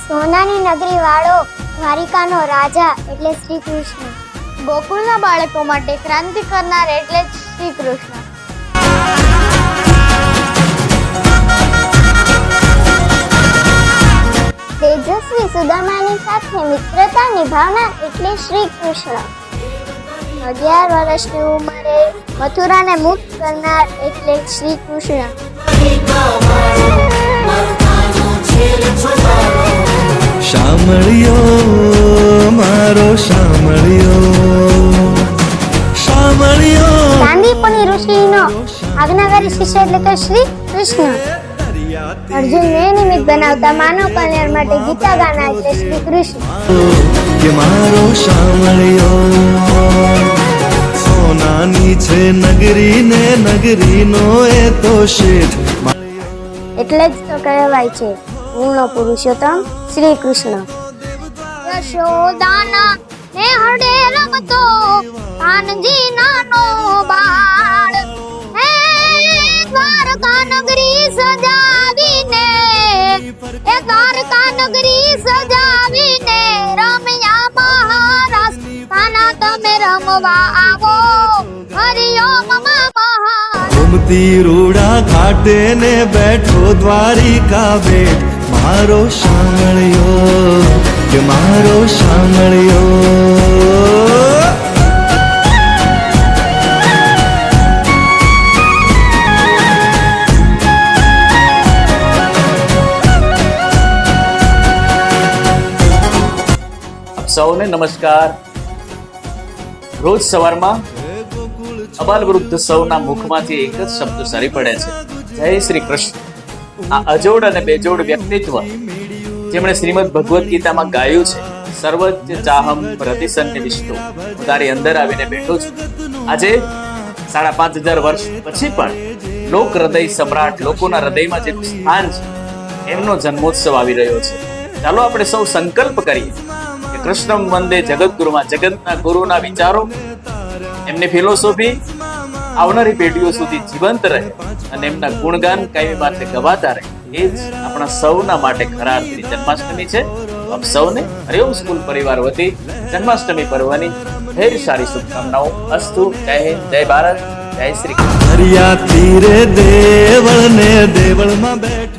સોનાની નગરી વાળો દ્વારિકાનો રાજા એટલે શ્રી કૃષ્ણ. ગોકુળના બાળકો માટે ક્રાંતિ કરનાર એટલે જ શ્રી કૃષ્ણ. તેજસ્વી સુદામાની સાથે મિત્રતા નિભાવનાર એટલે શ્રી કૃષ્ણ. 11 વર્ષની ઉંમરે મથુરાને મુક્ત કરનાર એટલે શ્રી કૃષ્ણ. શામળિયો મારો શામળિયો શામળિયો ગાંધીપુની ઋષિનો આજ્ઞાકારી શિષ્ય એટલે કે શ્રી કૃષ્ણ. અર્જુનને નિમિત્ત બનાવતા માનવ કલ્યાણ માટે ગીતા ગાના એટલે શ્રી કૃષ્ણ. કે મારો શામળિયો સોનાની છે નગરી ને નગરીનો એ તો શેઠ. એટલે જ તો કહેવાય છે પૂર્ણ પુરુષોત્તમ શ્રી કૃષ્ણ. યશોદાના ને હડે રમતો કાનજી નાનો બાળ, હે દ્વારકા નગરી સજાવીને, એ દ્વારકા નગરી સજાવીને રમ્યા મહારાસ. કાના તમે રમવા આવો હરિઓમ મહારાજ. ઘૂમતી રૂડા ખાટે ને બેઠો દ્વારિકા બેઠ. મારો શામળિયો કે મારો શામળિયો. સૌને નમસ્કાર. રોજ સવારમાં અબાલ વૃદ્ધ સૌના મુખમાંથી એક જ શબ્દ સરી પડે છે, જય શ્રી કૃષ્ણ. આ અજોડ અને બેજોડ વ્યક્તિત્વ જેમણે શ્રીમદ ભગવદ્ ગીતામાં ગાયું છે, સર્વજ્ઞ ચાહમ પ્રતિસન્નિવિષ્ટો, હું તારી અંદર આવીને બેઠો છું. આજે 5500 વર્ષ પછી પણ લોક હૃદય સમ્રાટ, લોકોના હૃદયમાં જેનું સ્થાન છે, એમનો જન્મોત્સવ આવી રહ્યો છે. ચાલો આપણે સૌ સંકલ્પ કરીએ કે કૃષ્ણમ વંદે જગદગુરુમાં, જગતના ગુરુના વિચારો, એમની ફિલોસોફી આવનારી પેઢીઓ સુધી જીવંત રહે અને એમના ગુણગાન કાયમી માટે ગવાતા રહે. એ જ આપણા સૌના માટે ખરા અર્થની જન્માષ્ટમી છે. આપ સૌને હરિઓમ સ્કૂલ પરિવાર વતી જન્માષ્ટમી પર્વની ઢેર સારી શુભકામનાઓ. અસ્તુ. જય હિન્દ, જય ભારત, જય શ્રી કૃષ્ણ. દરિયા તીરે દેવળ ને દેવળમાં બેઠ